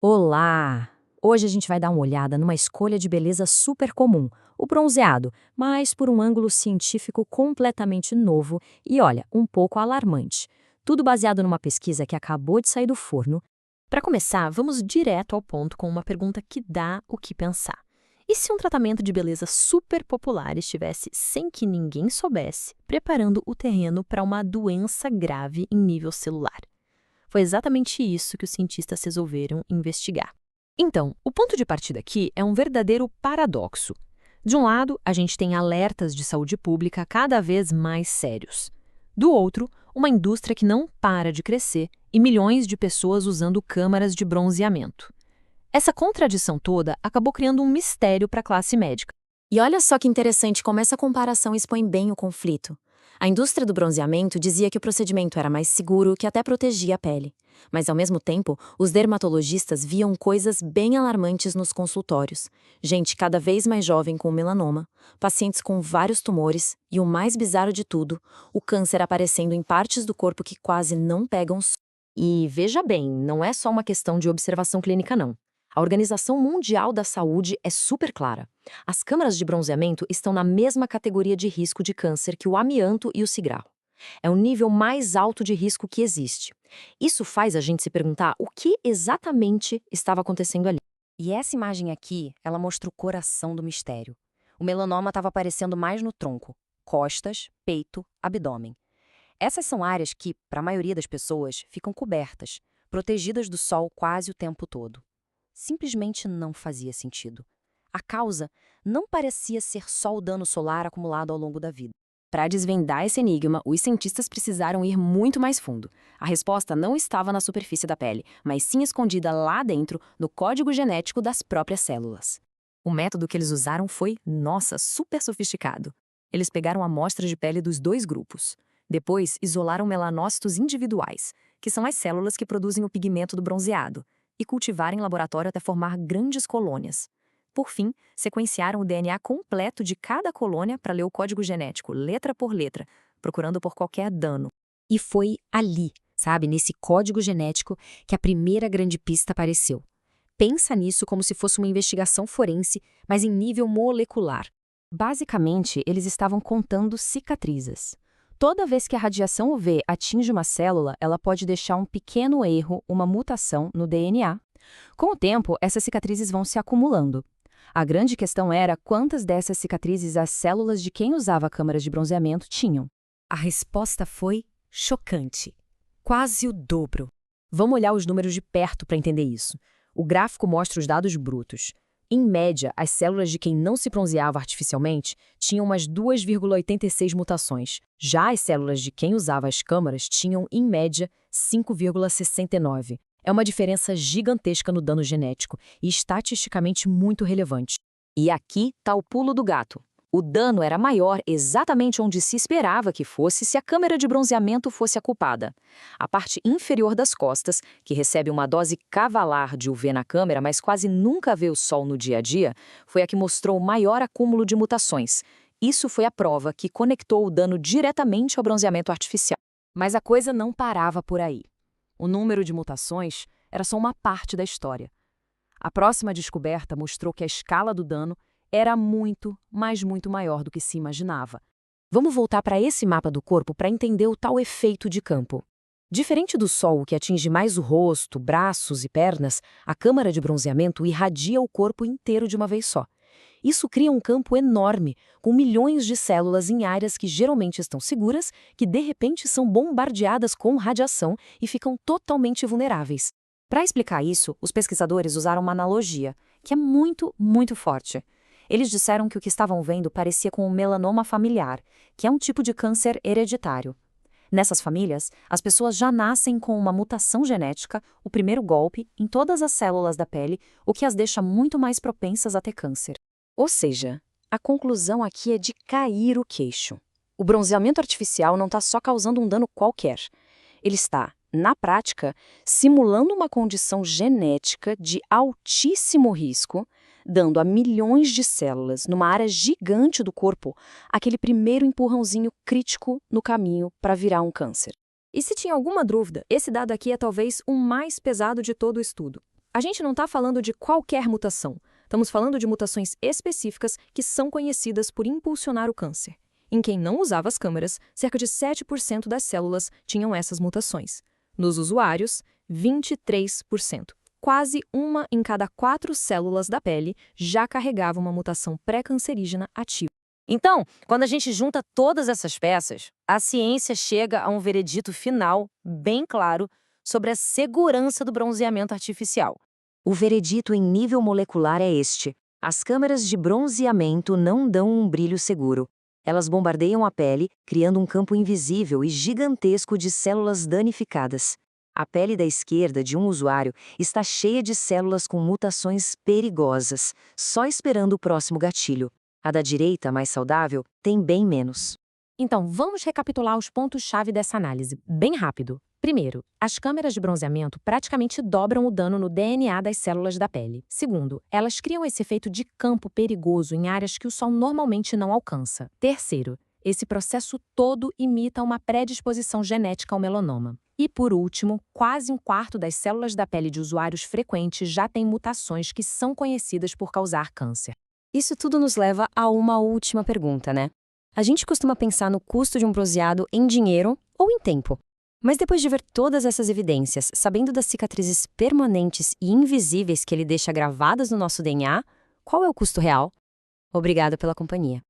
Olá! Hoje a gente vai dar uma olhada numa escolha de beleza super comum, o bronzeado, mas por um ângulo científico completamente novo e, olha, um pouco alarmante. Tudo baseado numa pesquisa que acabou de sair do forno. Para começar, vamos direto ao ponto com uma pergunta que dá o que pensar. E se um tratamento de beleza super popular estivesse, sem que ninguém soubesse, preparando o terreno para uma doença grave em nível celular? Foi exatamente isso que os cientistas resolveram investigar. Então, o ponto de partida aqui é um verdadeiro paradoxo. De um lado, a gente tem alertas de saúde pública cada vez mais sérios. Do outro, uma indústria que não para de crescer e milhões de pessoas usando câmaras de bronzeamento. Essa contradição toda acabou criando um mistério para a classe médica. E olha só que interessante como essa comparação expõe bem o conflito. A indústria do bronzeamento dizia que o procedimento era mais seguro, que até protegia a pele. Mas, ao mesmo tempo, os dermatologistas viam coisas bem alarmantes nos consultórios. Gente cada vez mais jovem com melanoma, pacientes com vários tumores e, o mais bizarro de tudo, o câncer aparecendo em partes do corpo que quase não pegam sol. E veja bem, não é só uma questão de observação clínica, não. A Organização Mundial da Saúde é super clara. As câmaras de bronzeamento estão na mesma categoria de risco de câncer que o amianto e o cigarro. É o nível mais alto de risco que existe. Isso faz a gente se perguntar o que exatamente estava acontecendo ali. E essa imagem aqui, ela mostra o coração do mistério. O melanoma estava aparecendo mais no tronco, costas, peito, abdômen. Essas são áreas que, para a maioria das pessoas, ficam cobertas, protegidas do sol quase o tempo todo. Simplesmente não fazia sentido. A causa não parecia ser só o dano solar acumulado ao longo da vida. Para desvendar esse enigma, os cientistas precisaram ir muito mais fundo. A resposta não estava na superfície da pele, mas sim escondida lá dentro, no código genético das próprias células. O método que eles usaram foi, nossa, super sofisticado. Eles pegaram amostras de pele dos dois grupos. Depois, isolaram melanócitos individuais, que são as células que produzem o pigmento do bronzeado, e cultivaram em laboratório até formar grandes colônias. Por fim, sequenciaram o DNA completo de cada colônia para ler o código genético, letra por letra, procurando por qualquer dano. E foi ali, sabe, nesse código genético, que a primeira grande pista apareceu. Pensa nisso como se fosse uma investigação forense, mas em nível molecular. Basicamente, eles estavam contando cicatrizes. Toda vez que a radiação UV atinge uma célula, ela pode deixar um pequeno erro, uma mutação no DNA. Com o tempo, essas cicatrizes vão se acumulando. A grande questão era quantas dessas cicatrizes as células de quem usava câmaras de bronzeamento tinham. A resposta foi chocante. Quase o dobro. Vamos olhar os números de perto para entender isso. O gráfico mostra os dados brutos. Em média, as células de quem não se bronzeava artificialmente tinham umas 2,86 mutações. Já as células de quem usava as câmaras tinham, em média, 5,69. É uma diferença gigantesca no dano genético e estatisticamente muito relevante. E aqui está o pulo do gato. O dano era maior exatamente onde se esperava que fosse se a câmara de bronzeamento fosse a culpada. A parte inferior das costas, que recebe uma dose cavalar de UV na câmera, mas quase nunca vê o sol no dia a dia, foi a que mostrou o maior acúmulo de mutações. Isso foi a prova que conectou o dano diretamente ao bronzeamento artificial. Mas a coisa não parava por aí. O número de mutações era só uma parte da história. A próxima descoberta mostrou que a escala do dano era muito, mas muito maior do que se imaginava. Vamos voltar para esse mapa do corpo para entender o tal efeito de campo. Diferente do sol, que atinge mais o rosto, braços e pernas, a câmara de bronzeamento irradia o corpo inteiro de uma vez só. Isso cria um campo enorme, com milhões de células em áreas que geralmente estão seguras, que de repente são bombardeadas com radiação e ficam totalmente vulneráveis. Para explicar isso, os pesquisadores usaram uma analogia, que é muito, muito forte. Eles disseram que o que estavam vendo parecia com o melanoma familiar, que é um tipo de câncer hereditário. Nessas famílias, as pessoas já nascem com uma mutação genética, o primeiro golpe, em todas as células da pele, o que as deixa muito mais propensas a ter câncer. Ou seja, a conclusão aqui é de cair o queixo. O bronzeamento artificial não está só causando um dano qualquer. Ele está, na prática, simulando uma condição genética de altíssimo risco, dando a milhões de células, numa área gigante do corpo, aquele primeiro empurrãozinho crítico no caminho para virar um câncer. E se tinha alguma dúvida, esse dado aqui é talvez o mais pesado de todo o estudo. A gente não está falando de qualquer mutação. Estamos falando de mutações específicas que são conhecidas por impulsionar o câncer. Em quem não usava as câmeras, cerca de 7% das células tinham essas mutações. Nos usuários, 23%. Quase 1 em cada 4 células da pele já carregava uma mutação pré-cancerígena ativa. Então, quando a gente junta todas essas peças, a ciência chega a um veredito final, bem claro, sobre a segurança do bronzeamento artificial. O veredito em nível molecular é este: as câmeras de bronzeamento não dão um brilho seguro. Elas bombardeiam a pele, criando um campo invisível e gigantesco de células danificadas. A pele da esquerda de um usuário está cheia de células com mutações perigosas, só esperando o próximo gatilho. A da direita, mais saudável, tem bem menos. Então, vamos recapitular os pontos-chave dessa análise, bem rápido. Primeiro, as câmeras de bronzeamento praticamente dobram o dano no DNA das células da pele. Segundo, elas criam esse efeito de campo perigoso em áreas que o sol normalmente não alcança. Terceiro, esse processo todo imita uma predisposição genética ao melanoma. E, por último, quase 1/4 das células da pele de usuários frequentes já têm mutações que são conhecidas por causar câncer. Isso tudo nos leva a uma última pergunta, né? A gente costuma pensar no custo de um bronzeado em dinheiro ou em tempo. Mas depois de ver todas essas evidências, sabendo das cicatrizes permanentes e invisíveis que ele deixa gravadas no nosso DNA, qual é o custo real? Obrigada pela companhia.